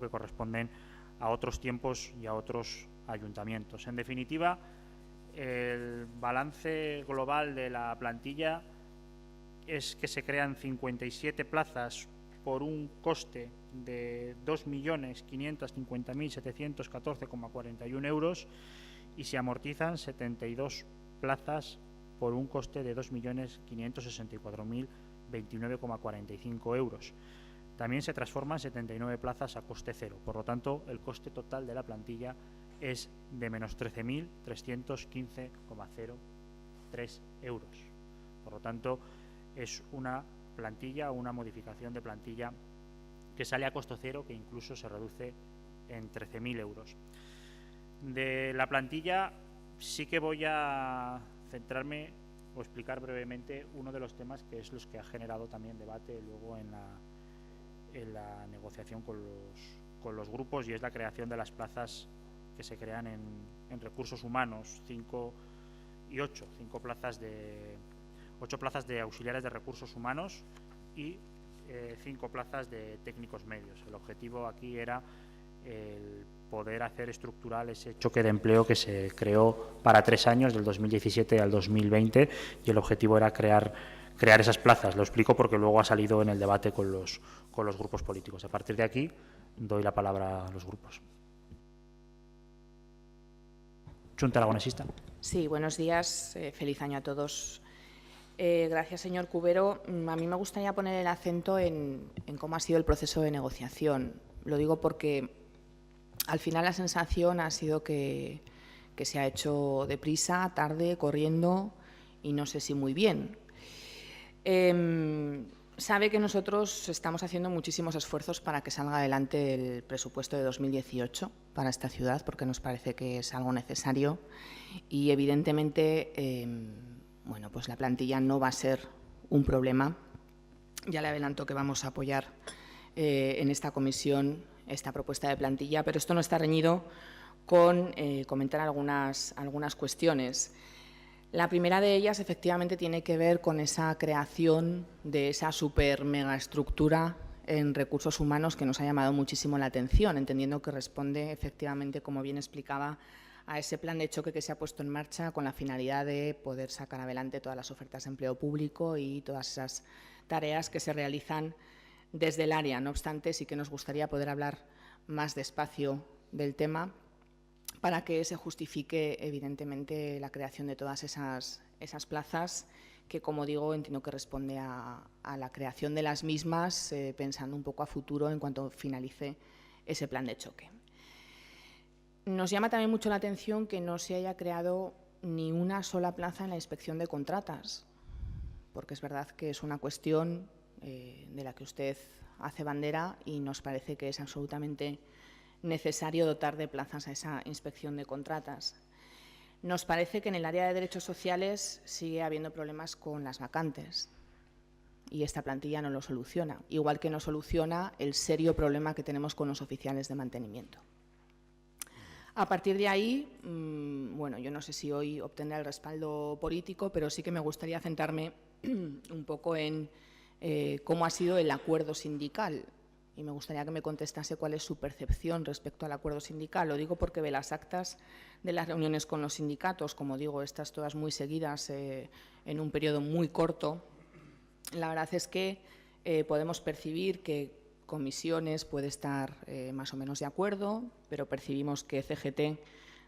que corresponden a otros tiempos y a otros ayuntamientos. En definitiva, el balance global de la plantilla es que se crean 57 plazas por un coste de 2.550.714,41 euros y se amortizan 72 plazas por un coste de 2.564.029,45 euros. También se transforman 79 plazas a coste cero. Por lo tanto, el coste total de la plantilla es de menos 13.315,03 euros. Por lo tanto, es una plantilla o una modificación de plantilla que sale a costo cero, que incluso se reduce en 13.000 euros. De la plantilla sí que voy a centrarme o explicar brevemente uno de los temas que es los que ha generado también debate luego en la negociación con los grupos, y es la creación de las plazas que se crean en recursos humanos, 5 y 8, 8 plazas de auxiliares de recursos humanos y 5 plazas de técnicos medios. El objetivo aquí era el poder hacer estructural ese choque de empleo que se creó para 3 años, del 2017 al 2020, y el objetivo era crear esas plazas. Lo explico porque luego ha salido en el debate con los grupos políticos. A partir de aquí doy la palabra a los grupos. Xunta Aragonesista. Sí, buenos días. Feliz año a todos. Gracias, señor Cubero. A mí me gustaría poner el acento en cómo ha sido el proceso de negociación. Lo digo porque al final la sensación ha sido que se ha hecho deprisa, tarde, corriendo y no sé si muy bien. Sabe que nosotros estamos haciendo muchísimos esfuerzos para que salga adelante el presupuesto de 2018 para esta ciudad, porque nos parece que es algo necesario y, evidentemente, bueno, pues la plantilla no va a ser un problema. Ya le adelanto que vamos a apoyar en esta comisión esta propuesta de plantilla, pero esto no está reñido con comentar algunas cuestiones. La primera de ellas, efectivamente, tiene que ver con esa creación de esa super mega estructura en recursos humanos que nos ha llamado muchísimo la atención, entendiendo que responde, efectivamente, como bien explicaba, a ese plan de choque que se ha puesto en marcha con la finalidad de poder sacar adelante todas las ofertas de empleo público y todas esas tareas que se realizan desde el área. No obstante, sí que nos gustaría poder hablar más despacio del tema para que se justifique, evidentemente, la creación de todas esas plazas que, como digo, entiendo que responde a la creación de las mismas, pensando un poco a futuro en cuanto finalice ese plan de choque. Nos llama también mucho la atención que no se haya creado ni una sola plaza en la inspección de contratas, porque es verdad que es una cuestión de la que usted hace bandera y nos parece que es absolutamente necesario dotar de plazas a esa inspección de contratas. Nos parece que en el área de derechos sociales sigue habiendo problemas con las vacantes y esta plantilla no lo soluciona, igual que no soluciona el serio problema que tenemos con los oficiales de mantenimiento. A partir de ahí, bueno, yo no sé si hoy obtendrá el respaldo político, pero sí que me gustaría centrarme un poco en cómo ha sido el acuerdo sindical. Y me gustaría que me contestase cuál es su percepción respecto al acuerdo sindical. Lo digo porque ve las actas de las reuniones con los sindicatos, como digo, estas todas muy seguidas en un periodo muy corto. La verdad es que podemos percibir que Comisiones puede estar más o menos de acuerdo, pero percibimos que CGT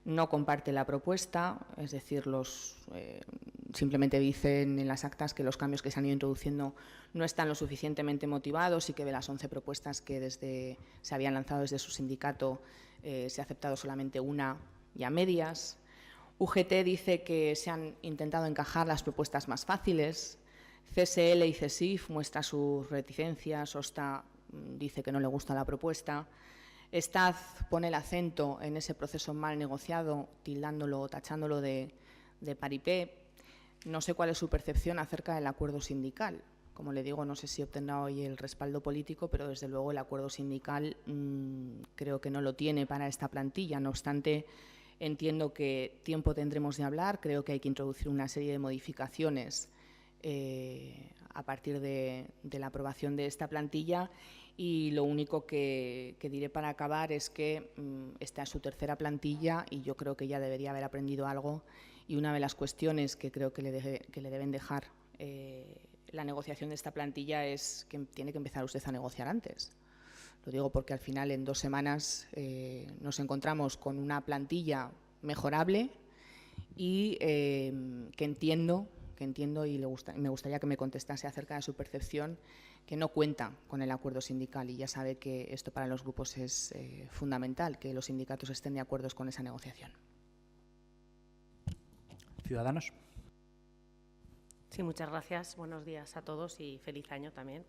no comparte la propuesta, es decir, simplemente dicen en las actas que los cambios que se han ido introduciendo no están lo suficientemente motivados y que de las 11 propuestas que se habían lanzado desde su sindicato se ha aceptado solamente una y a medias. UGT dice que se han intentado encajar las propuestas más fáciles. CSL y CESIF muestra sus reticencias, OSTA dice que no le gusta la propuesta. Staz pone el acento en ese proceso mal negociado, tildándolo o tachándolo de paripé. No sé cuál es su percepción acerca del acuerdo sindical. Como le digo, no sé si obtendrá hoy el respaldo político, pero desde luego el acuerdo sindical creo que no lo tiene para esta plantilla. No obstante, entiendo que tiempo tendremos de hablar. Creo que hay que introducir una serie de modificaciones a partir de la aprobación de esta plantilla Y lo único que diré para acabar es que esta es su tercera plantilla y yo creo que ya debería haber aprendido algo, y una de las cuestiones que creo que le deben dejar la negociación de esta plantilla es que tiene que empezar usted a negociar antes. Lo digo porque al final en 2 semanas nos encontramos con una plantilla mejorable y que entiendo y me gustaría que me contestase acerca de su percepción, que no cuenta con el acuerdo sindical, y ya sabe que esto para los grupos es fundamental, que los sindicatos estén de acuerdo con esa negociación. Ciudadanos. Sí, muchas gracias. Buenos días a todos y feliz año también.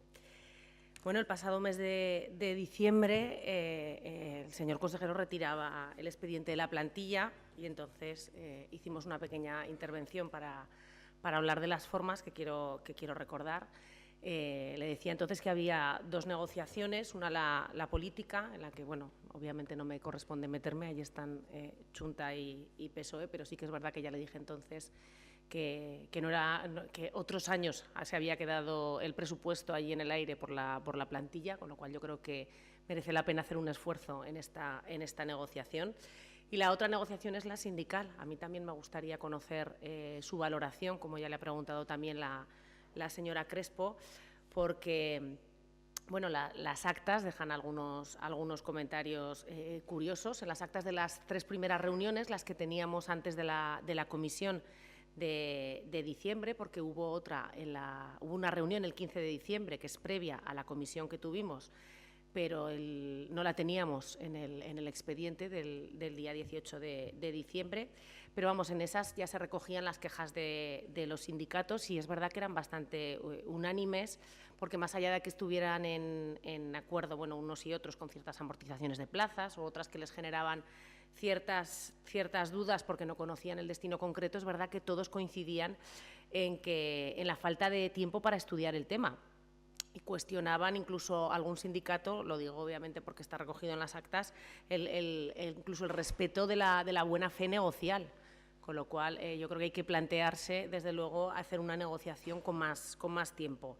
Bueno, el pasado mes de diciembre el señor consejero retiraba el expediente de la plantilla y entonces hicimos una pequeña intervención para hablar de las formas que quiero recordar. Le decía entonces que había 2 negociaciones, una la política, en la que, bueno, obviamente no me corresponde meterme, ahí están Chunta y PSOE, pero sí que es verdad que ya le dije entonces que otros años se había quedado el presupuesto ahí en el aire por la plantilla, con lo cual yo creo que merece la pena hacer un esfuerzo en esta negociación. Y la otra negociación es la sindical. A mí también me gustaría conocer su valoración, como ya le ha preguntado también la señora Crespo, porque bueno, las actas dejan algunos comentarios curiosos. En las actas de las 3 primeras reuniones, las que teníamos antes de la comisión de diciembre, porque hubo una reunión el 15 de diciembre, que es previa a la comisión que tuvimos, pero no la teníamos en el expediente del día 18 de diciembre. Pero vamos, en esas ya se recogían las quejas de los sindicatos y es verdad que eran bastante unánimes, porque más allá de que estuvieran en acuerdo, bueno, unos y otros con ciertas amortizaciones de plazas o otras que les generaban ciertas dudas porque no conocían el destino concreto, es verdad que todos coincidían en la falta de tiempo para estudiar el tema. Y cuestionaban incluso algún sindicato, lo digo obviamente porque está recogido en las actas, incluso el respeto de la buena fe negocial. Con lo cual, yo creo que hay que plantearse, desde luego, hacer una negociación con más tiempo.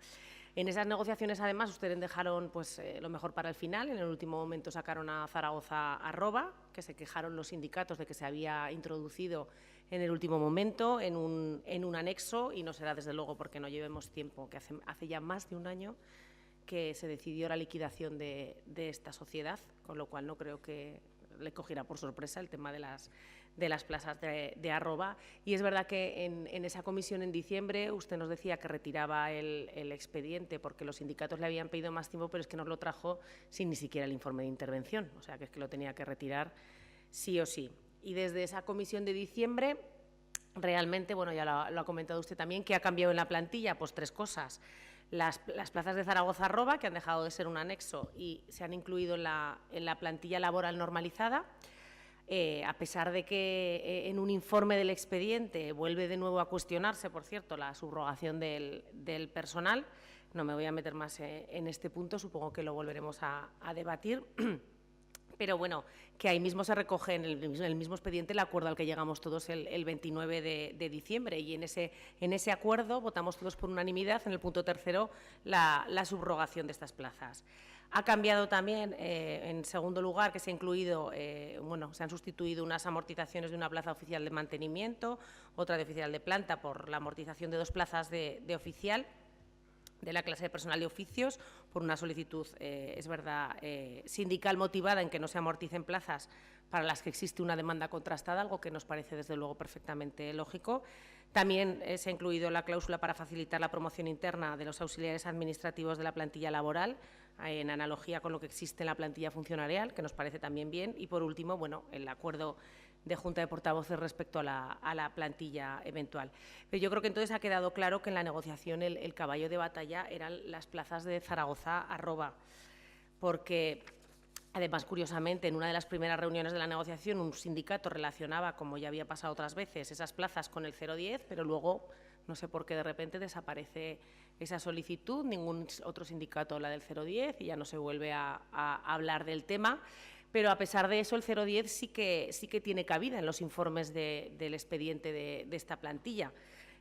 En esas negociaciones, además, ustedes dejaron pues, lo mejor para el final. En el último momento sacaron a Zaragoza Arroba, que se quejaron los sindicatos de que se había introducido en el último momento en un anexo, y no será desde luego porque no llevemos tiempo, que hace ya más de un año que se decidió la liquidación de esta sociedad, con lo cual no creo que le cogiera por sorpresa el tema de las plazas de Arroba. Y es verdad que en esa comisión en diciembre usted nos decía que retiraba el expediente porque los sindicatos le habían pedido más tiempo, pero es que nos lo trajo sin ni siquiera el informe de intervención, o sea que es que lo tenía que retirar sí o sí. Y desde esa comisión de diciembre, realmente, bueno, ya lo ha comentado usted también, ¿qué ha cambiado en la plantilla? Pues 3 cosas. Las plazas de Zaragoza Arroba, que han dejado de ser un anexo y se han incluido en la plantilla laboral normalizada, a pesar de que en un informe del expediente vuelve de nuevo a cuestionarse, por cierto, la subrogación del personal. No me voy a meter más en este punto, supongo que lo volveremos a debatir. Pero bueno, que ahí mismo se recoge en el mismo expediente el acuerdo al que llegamos todos el 29 de diciembre, y en ese acuerdo votamos todos por unanimidad en el punto 3º la subrogación de estas plazas. Ha cambiado también, en segundo lugar, que se ha incluido, se han sustituido unas amortizaciones de una plaza oficial de mantenimiento, otra de oficial de planta, por la amortización de 2 plazas de oficial de la clase de personal de oficios, por una solicitud, es verdad, sindical motivada en que no se amorticen plazas para las que existe una demanda contrastada, algo que nos parece desde luego perfectamente lógico. También se ha incluido la cláusula para facilitar la promoción interna de los auxiliares administrativos de la plantilla laboral, en analogía con lo que existe en la plantilla funcionarial, que nos parece también bien. Y, por último, bueno, el acuerdo de Junta de Portavoces respecto a la plantilla eventual. Pero yo creo que entonces ha quedado claro que en la negociación el caballo de batalla eran las plazas de Zaragoza Arroba, porque además, curiosamente, en una de las primeras reuniones de la negociación un sindicato relacionaba, como ya había pasado otras veces, esas plazas con el 010, pero luego no sé por qué de repente desaparece esa solicitud, ningún otro sindicato habla del 010 y ya no se vuelve a hablar del tema. Pero a pesar de eso, el 010 sí que tiene cabida en los informes del expediente de esta plantilla.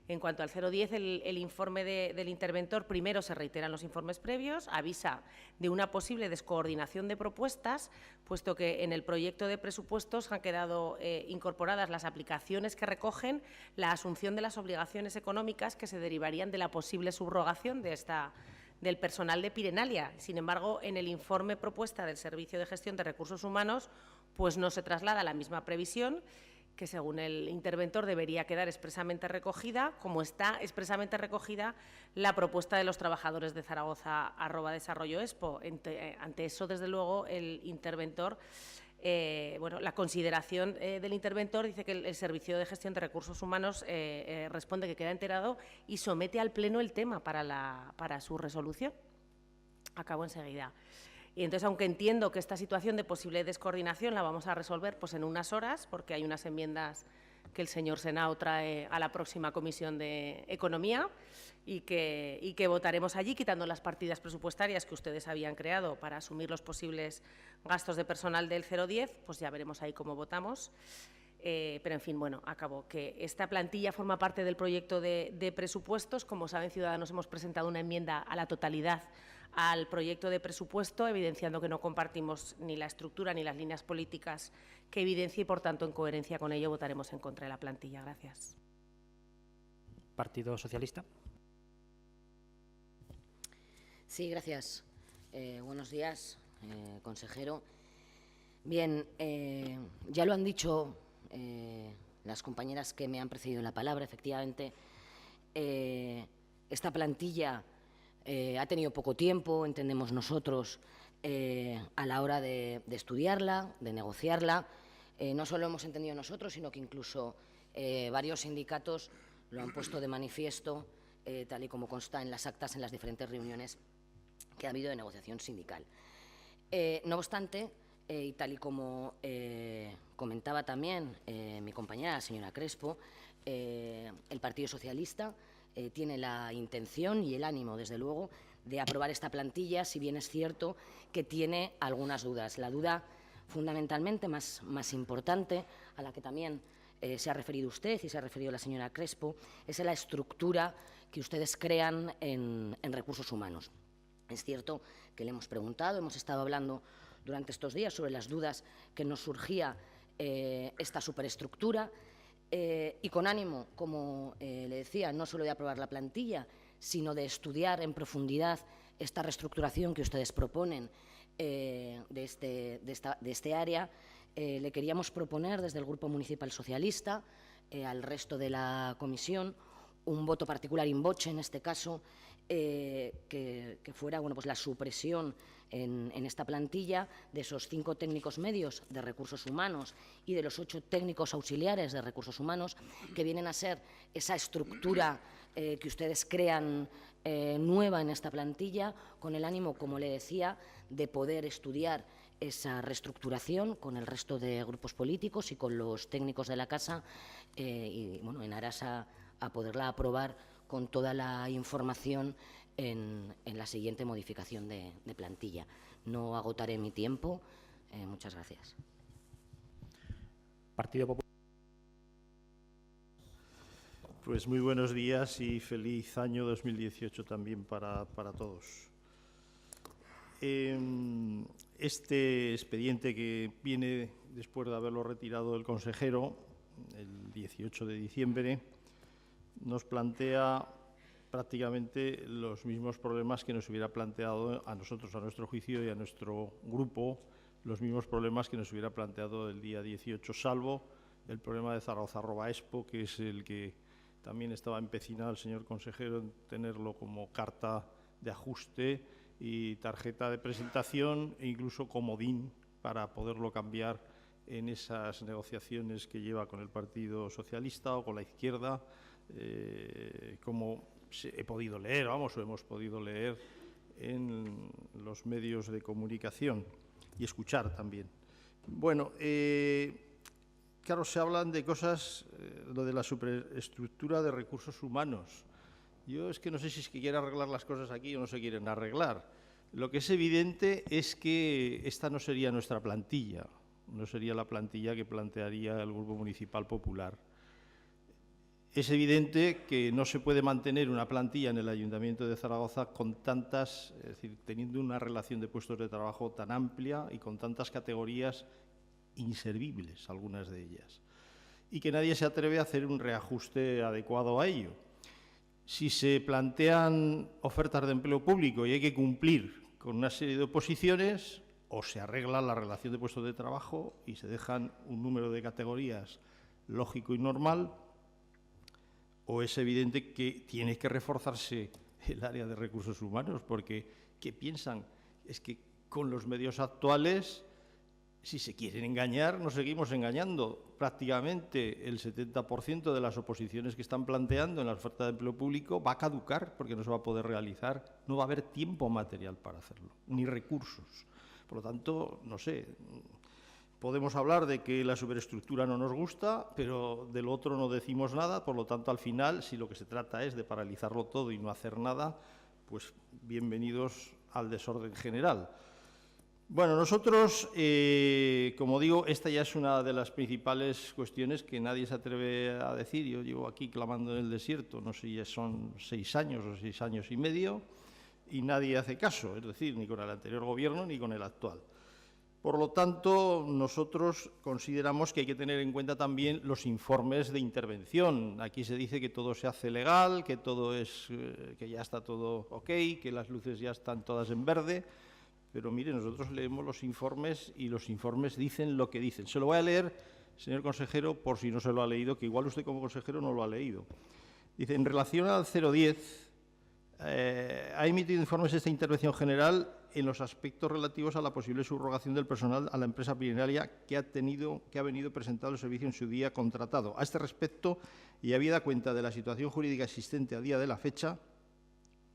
En cuanto al 010, el informe del interventor, primero se reiteran los informes previos, avisa de una posible descoordinación de propuestas, puesto que en el proyecto de presupuestos han quedado incorporadas las aplicaciones que recogen la asunción de las obligaciones económicas que se derivarían de la posible subrogación del personal de Pirenalia. Sin embargo, en el informe propuesta del Servicio de Gestión de Recursos Humanos, pues no se traslada la misma previsión, que según el interventor debería quedar expresamente recogida, como está expresamente recogida la propuesta de los trabajadores de Zaragoza @Desarrollo Expo. Ante eso, desde luego, el interventor, la consideración del interventor dice que el Servicio de Gestión de Recursos Humanos responde que queda enterado y somete al Pleno el tema para su resolución. Acabo enseguida. Y entonces, aunque entiendo que esta situación de posible descoordinación la vamos a resolver pues, en unas horas, porque hay unas enmiendas que el señor Senao trae a la próxima Comisión de Economía y que votaremos allí, quitando las partidas presupuestarias que ustedes habían creado para asumir los posibles gastos de personal del 010, pues ya veremos ahí cómo votamos. Pero, en fin, bueno, acabo. Que esta plantilla forma parte del proyecto de presupuestos. Como saben, Ciudadanos hemos presentado una enmienda a la totalidad al proyecto de presupuesto, evidenciando que no compartimos ni la estructura ni las líneas políticas que evidencia y, por tanto, en coherencia con ello, votaremos en contra de la plantilla. Gracias. Partido Socialista. Sí, gracias. Buenos días, consejero. Bien, ya lo han dicho las compañeras que me han precedido en la palabra. Efectivamente, esta plantilla ha tenido poco tiempo, entendemos nosotros, a la hora de estudiarla, de negociarla. No solo hemos entendido nosotros, sino que incluso varios sindicatos lo han puesto de manifiesto, tal y como consta en las actas en las diferentes reuniones que ha habido de negociación sindical. No obstante, y tal y como comentaba también mi compañera, la señora Crespo, el Partido Socialista tiene la intención y el ánimo, desde luego, de aprobar esta plantilla, si bien es cierto que tiene algunas dudas. La duda fundamentalmente más importante, a la que también se ha referido usted y se ha referido la señora Crespo, es la estructura que ustedes crean en recursos humanos. Es cierto que le hemos preguntado, hemos estado hablando durante estos días sobre las dudas que nos surgía esta superestructura, y con ánimo, como le decía, no solo de aprobar la plantilla, sino de estudiar en profundidad esta reestructuración que ustedes proponen de este área, le queríamos proponer desde el Grupo Municipal Socialista al resto de la comisión un voto particular in voce, en este caso, que fuera pues la supresión en esta plantilla de esos 5 técnicos medios de recursos humanos y de los 8 técnicos auxiliares de recursos humanos, que vienen a ser esa estructura que ustedes crean nueva en esta plantilla, con el ánimo, como le decía, de poder estudiar esa reestructuración con el resto de grupos políticos y con los técnicos de la Casa, y bueno, en aras a poderla aprobar con toda la información en la siguiente modificación de plantilla. No agotaré mi tiempo. Muchas gracias. Partido Popular. Pues muy buenos días y feliz año 2018 también para todos. Este expediente, que viene después de haberlo retirado el consejero el 18 de diciembre, nos plantea prácticamente los mismos problemas que nos hubiera planteado a nosotros, a nuestro juicio y a nuestro grupo, los mismos problemas que nos hubiera planteado el día 18, salvo el problema de Zaragoza @Expo, que es el que también estaba empecinado el señor consejero en tenerlo como carta de ajuste y tarjeta de presentación e incluso comodín para poderlo cambiar en esas negociaciones que lleva con el Partido Socialista o con la izquierda, como he podido leer, o hemos podido leer en los medios de comunicación y escuchar también. Bueno, claro, se hablan de cosas, lo de la superestructura de recursos humanos. Yo es que no sé si es que quieren arreglar las cosas aquí o no se quieren arreglar. Lo que es evidente es que esta no sería nuestra plantilla, no sería la plantilla que plantearía el Grupo Municipal Popular. es evidente que no se puede mantener una plantilla en el Ayuntamiento de Zaragoza con tantas, es decir, teniendo una relación de puestos de trabajo tan amplia y con tantas categorías inservibles, algunas de ellas, y que nadie se atreve a hacer un reajuste adecuado a ello. Si se plantean ofertas de empleo público y hay que cumplir con una serie de oposiciones, o se arregla la relación de puestos de trabajo y se dejan un número de categorías lógico y normal, o es evidente que tiene que reforzarse el área de recursos humanos, porque ¿qué piensan? Es que con los medios actuales, si se quieren engañar, nos seguimos engañando. Prácticamente el 70% de las oposiciones que están planteando en la oferta de empleo público va a caducar porque no se va a poder realizar, no va a haber tiempo material para hacerlo, ni recursos. Por lo tanto, no sé, podemos hablar de que la superestructura no nos gusta, pero del otro no decimos nada. Por lo tanto, al final, si lo que se trata es de paralizarlo todo y no hacer nada, pues bienvenidos al desorden general. Bueno, nosotros, como digo, esta ya es una de las principales cuestiones que nadie se atreve a decir. Yo llevo aquí clamando en el desierto, no sé si ya son 6 años o 6 años y medio, y nadie hace caso, es decir, ni con el anterior gobierno ni con el actual. Por lo tanto, nosotros consideramos que hay que tener en cuenta también los informes de intervención. Aquí se dice que todo se hace legal, que todo es, que ya está todo ok, que las luces ya están todas en verde. Pero mire, nosotros leemos los informes y los informes dicen lo que dicen. Se lo voy a leer, señor consejero, por si no se lo ha leído, que igual usted como consejero no lo ha leído. Dice, en relación al 010, ha emitido informes esta intervención general en los aspectos relativos a la posible subrogación del personal a la empresa primaria que ha venido presentado el servicio en su día contratado. A este respecto, y habida cuenta de la situación jurídica existente a día de la fecha,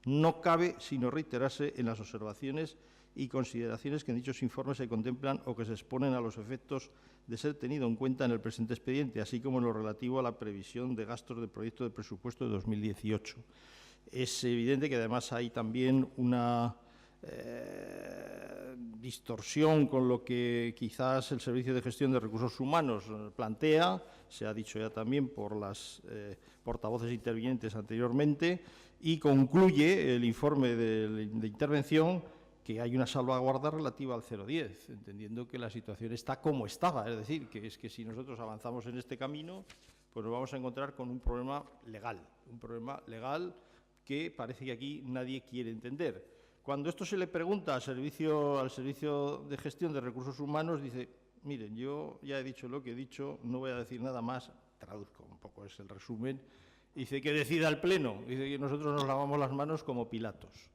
no cabe sino reiterarse en las observaciones y consideraciones que en dichos informes se contemplan o que se exponen a los efectos de ser tenido en cuenta en el presente expediente, así como en lo relativo a la previsión de gastos del proyecto de presupuesto de 2018. Es evidente que además hay también una distorsión con lo que quizás el Servicio de Gestión de Recursos Humanos plantea, se ha dicho ya también por las portavoces intervinientes anteriormente, y concluye el informe de intervención que hay una salvaguarda relativa al 010, entendiendo que la situación está como estaba, es decir, que es que si nosotros avanzamos en este camino, pues nos vamos a encontrar con un problema legal que parece que aquí nadie quiere entender. Cuando esto se le pregunta al Servicio de Gestión de Recursos Humanos, dice, miren, yo ya he dicho lo que he dicho, no voy a decir nada más, traduzco un poco, es el resumen, dice que decida el Pleno, dice que nosotros nos lavamos las manos como Pilatos.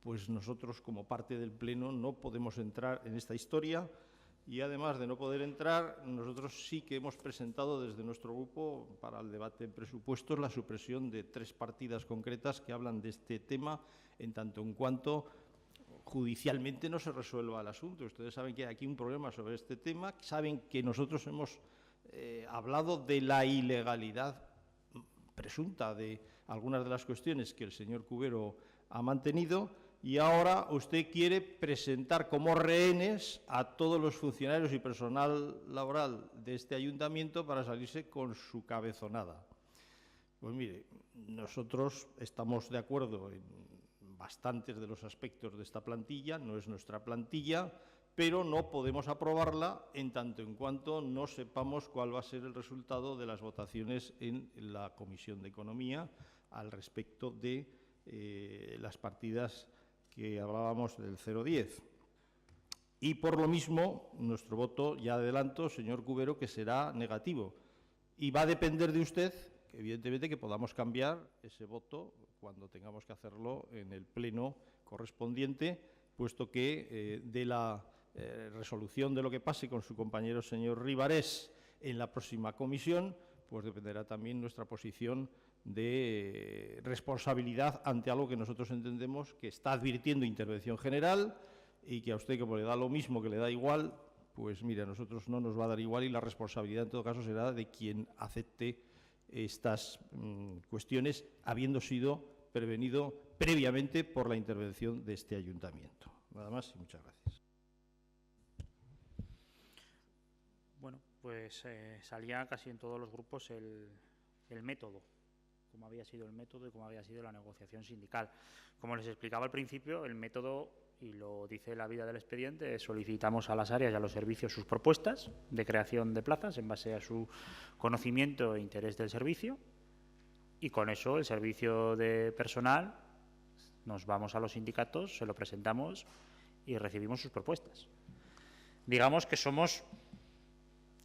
Pues nosotros, como parte del Pleno, no podemos entrar en esta historia y, además de no poder entrar, nosotros sí que hemos presentado desde nuestro grupo para el debate en presupuestos la supresión de 3 partidas concretas que hablan de este tema, en tanto en cuanto judicialmente no se resuelva el asunto. Ustedes saben que hay aquí un problema sobre este tema, saben que nosotros hemos hablado de la ilegalidad presunta de algunas de las cuestiones que el señor Cubero ha mantenido, y ahora usted quiere presentar como rehenes a todos los funcionarios y personal laboral de este ayuntamiento para salirse con su cabezonada. Pues mire, nosotros estamos de acuerdo en bastantes de los aspectos de esta plantilla, no es nuestra plantilla, pero no podemos aprobarla en tanto en cuanto no sepamos cuál va a ser el resultado de las votaciones en la Comisión de Economía al respecto de las partidas que hablábamos del 010. Y por lo mismo, nuestro voto, ya adelanto, señor Cubero, que será negativo. Y va a depender de usted, evidentemente, que podamos cambiar ese voto cuando tengamos que hacerlo en el Pleno correspondiente, puesto que de la resolución de lo que pase con su compañero señor Ribarés en la próxima comisión, pues dependerá también nuestra posición de responsabilidad ante algo que nosotros entendemos que está advirtiendo intervención general y que a usted, como le da lo mismo, que le da igual, pues mire, a nosotros no nos va a dar igual y la responsabilidad en todo caso será de quien acepte estas cuestiones, habiendo sido prevenido previamente por la intervención de este ayuntamiento. Nada más y muchas gracias. Bueno, pues salía casi en todos los grupos el método cómo había sido el método y cómo había sido la negociación sindical. Como les explicaba al principio, el método, y lo dice la vida del expediente, solicitamos a las áreas y a los servicios sus propuestas de creación de plazas en base a su conocimiento e interés del servicio, y con eso el servicio de personal nos vamos a los sindicatos, se lo presentamos y recibimos sus propuestas. Digamos que somos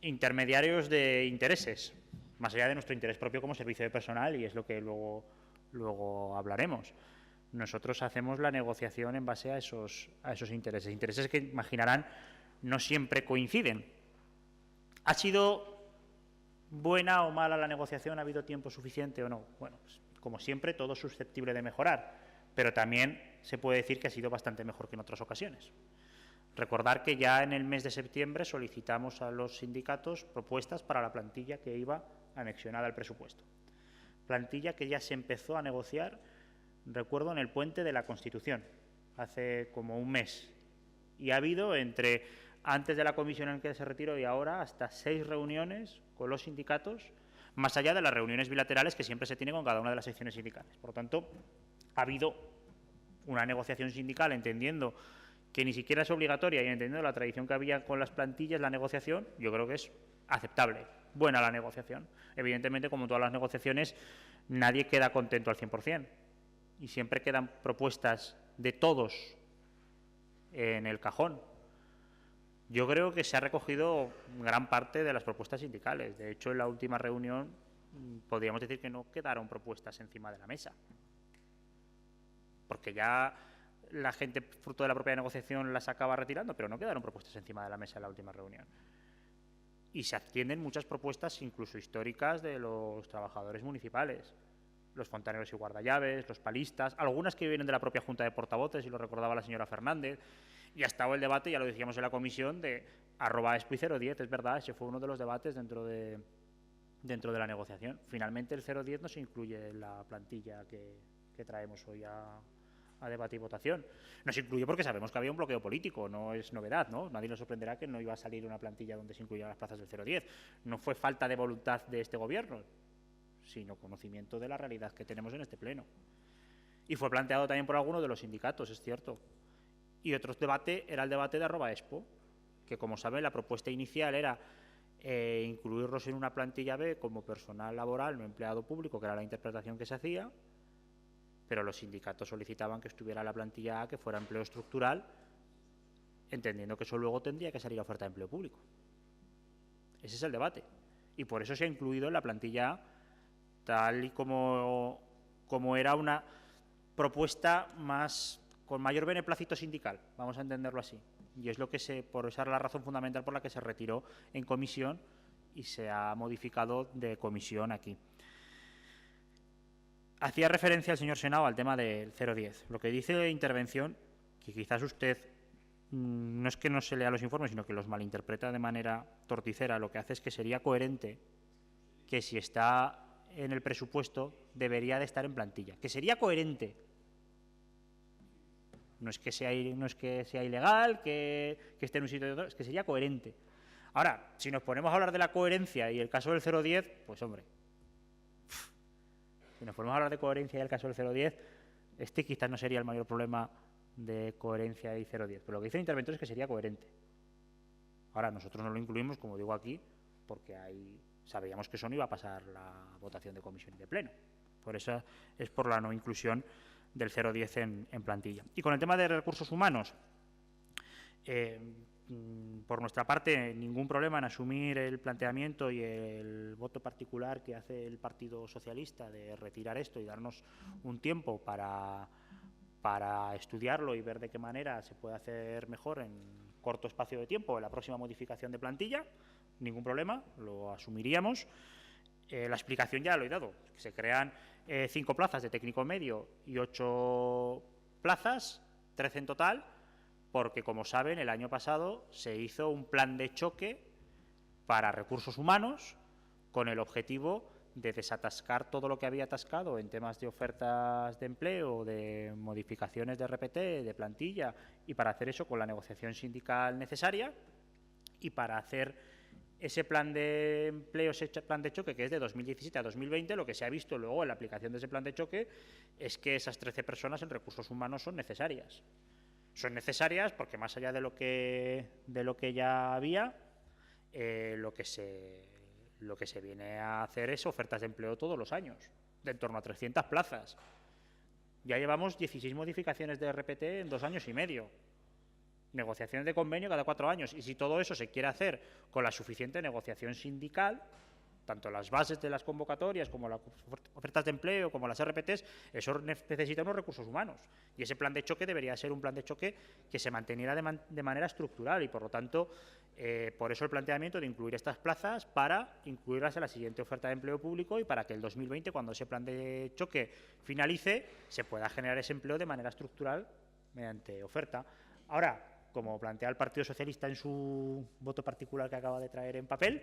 intermediarios de intereses, más allá de nuestro interés propio como servicio de personal, y es lo que luego hablaremos. Nosotros hacemos la negociación en base a esos intereses que, imaginarán, no siempre coinciden. ¿Ha sido buena o mala la negociación? ¿Ha habido tiempo suficiente o no? Bueno, pues, como siempre, todo es susceptible de mejorar, pero también se puede decir que ha sido bastante mejor que en otras ocasiones. Recordar que ya en el mes de septiembre solicitamos a los sindicatos propuestas para la plantilla que iba anexionada al presupuesto. Plantilla que ya se empezó a negociar, recuerdo, en el puente de la Constitución, hace como un mes. Y ha habido, entre antes de la comisión en que se retiró y ahora, hasta 6 reuniones con los sindicatos, más allá de las reuniones bilaterales que siempre se tiene con cada una de las secciones sindicales. Por lo tanto, ha habido una negociación sindical, entendiendo que ni siquiera es obligatoria y entendiendo la tradición que había con las plantillas, la negociación, yo creo que es aceptable, buena la negociación. Evidentemente, como todas las negociaciones, nadie queda contento al 100%, y siempre quedan propuestas de todos en el cajón. Yo creo que se ha recogido gran parte de las propuestas sindicales. De hecho, en la última reunión podríamos decir que no quedaron propuestas encima de la mesa, porque ya la gente, fruto de la propia negociación, las acaba retirando, pero no quedaron propuestas encima de la mesa en la última reunión. Y se atienden muchas propuestas, incluso históricas, de los trabajadores municipales, los fontaneros y guardallaves, los palistas, algunas que vienen de la propia Junta de Portavoces, y lo recordaba la señora Fernández. Y ha estado el debate, ya lo decíamos en la comisión, de @ESPO y 010, es verdad, ese fue uno de los debates dentro de la negociación. Finalmente el 010 no se incluye en la plantilla que traemos hoy a debate y votación. No se incluye porque sabemos que había un bloqueo político, no es novedad, ¿no? Nadie nos sorprenderá que no iba a salir una plantilla donde se incluyeran las plazas del 010. No fue falta de voluntad de este gobierno, sino conocimiento de la realidad que tenemos en este pleno. Y fue planteado también por algunos de los sindicatos, es cierto. Y otro debate era el debate de @ESPO, que, como saben, la propuesta inicial era incluirlos en una plantilla B como personal laboral, no empleado público, que era la interpretación que se hacía, pero los sindicatos solicitaban que estuviera la plantilla A, que fuera empleo estructural, entendiendo que eso luego tendría que salir a oferta de empleo público. Ese es el debate. Y por eso se ha incluido en la plantilla A, tal y como era una propuesta con mayor beneplácito sindical, vamos a entenderlo así. Y es por esa era la razón fundamental por la que se retiró en comisión y se ha modificado de comisión aquí. Hacía referencia el señor Senao al tema del 010. Lo que dice de intervención, que quizás usted no es que no se lea los informes, sino que los malinterpreta de manera torticera, lo que hace es que sería coherente que si está en el presupuesto debería de estar en plantilla. Que sería coherente. No es que sea ilegal, que esté en un sitio de otro, es que sería coherente. Ahora, si nos ponemos a hablar de la coherencia y el caso del 010, pues hombre, si nos ponemos a hablar de coherencia y el caso del 010, este quizás no sería el mayor problema de coherencia y 010. Pero lo que dice el interventor es que sería coherente. Ahora, nosotros no lo incluimos, como digo aquí, porque sabíamos que eso no iba a pasar la votación de comisión y de pleno. Por eso es por la no inclusión del 010 en plantilla. Y con el tema de recursos humanos, por nuestra parte, ningún problema en asumir el planteamiento y el voto particular que hace el Partido Socialista de retirar esto y darnos un tiempo para estudiarlo y ver de qué manera se puede hacer mejor en corto espacio de tiempo en la próxima modificación de plantilla. Ningún problema, lo asumiríamos. La explicación ya lo he dado. Se crean 5 plazas de técnico medio y 8 plazas, 13 en total, porque, como saben, el año pasado se hizo un plan de choque para recursos humanos con el objetivo de desatascar todo lo que había atascado en temas de ofertas de empleo, de modificaciones de RPT, de plantilla, y para hacer eso con la negociación sindical necesaria y para hacer ese plan de empleo, ese plan de choque, que es de 2017 a 2020, lo que se ha visto luego en la aplicación de ese plan de choque es que esas 13 personas en recursos humanos son necesarias. Son necesarias porque más allá de lo que ya había, lo que se viene a hacer es ofertas de empleo todos los años, de en torno a 300 plazas. Ya llevamos 16 modificaciones de RPT en 2 años y medio. Negociaciones de convenio cada 4 años. Y si todo eso se quiere hacer con la suficiente negociación sindical, tanto las bases de las convocatorias como las ofertas de empleo, como las RPTs, eso necesita unos recursos humanos. Y ese plan de choque debería ser un plan de choque que se manteniera de manera estructural y, por lo tanto, por eso el planteamiento de incluir estas plazas para incluirlas en la siguiente oferta de empleo público y para que el 2020, cuando ese plan de choque finalice, se pueda generar ese empleo de manera estructural mediante oferta. Ahora, como plantea el Partido Socialista en su voto particular que acaba de traer en papel,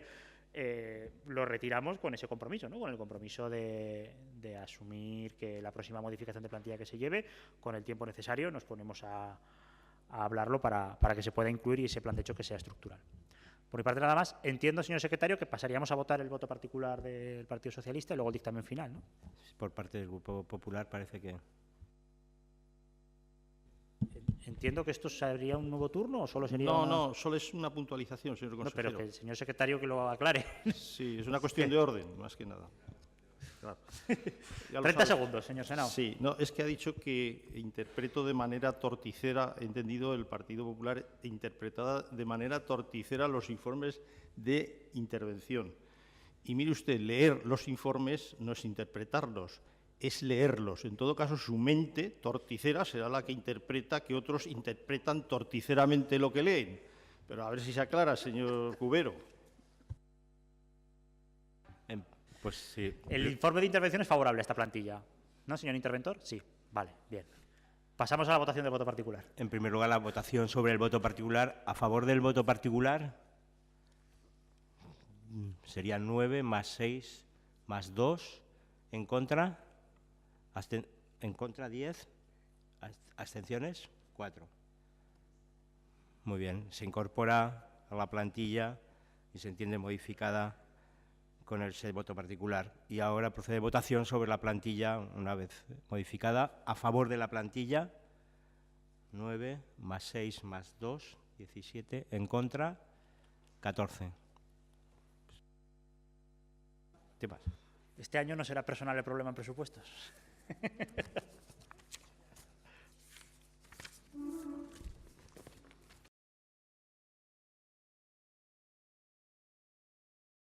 lo retiramos con ese compromiso, ¿no? Con el compromiso de asumir que la próxima modificación de plantilla que se lleve, con el tiempo necesario, nos ponemos a hablarlo para que se pueda incluir y ese plan de choque sea estructural. Por mi parte nada más. Entiendo, señor secretario, que pasaríamos a votar el voto particular del Partido Socialista y luego el dictamen final, ¿no? Por parte del Grupo Popular parece que... Entiendo que esto sería un nuevo turno o solo sería... No, solo es una puntualización, señor consejero. No, pero que el señor secretario que lo aclare. Sí, es una cuestión de orden, más que nada. Claro. 30 segundos, señor Senado. Sí, no, es que ha dicho que interpreto de manera torticera, he entendido el Partido Popular, interpretada de manera torticera los informes de intervención. Y mire usted, leer los informes no es interpretarlos, es leerlos. En todo caso, su mente torticera será la que interpreta que otros interpretan torticeramente lo que leen. Pero a ver si se aclara, señor Cubero. Pues sí. El informe de intervención es favorable a esta plantilla. ¿No, señor interventor? Sí. Vale, bien. Pasamos a la votación del voto particular. En primer lugar, la votación sobre el voto particular. A favor del voto particular serían 9 más 6 más 2. En contra, en contra 10. Abstenciones 4. Muy bien. Se incorpora a la plantilla y se entiende modificada con el voto particular. Y ahora procede votación sobre la plantilla, una vez modificada. A favor de la plantilla, 9 más 6 más 2, 17. En contra, 14. ¿Qué pasa? Este año no será personal el problema en presupuestos.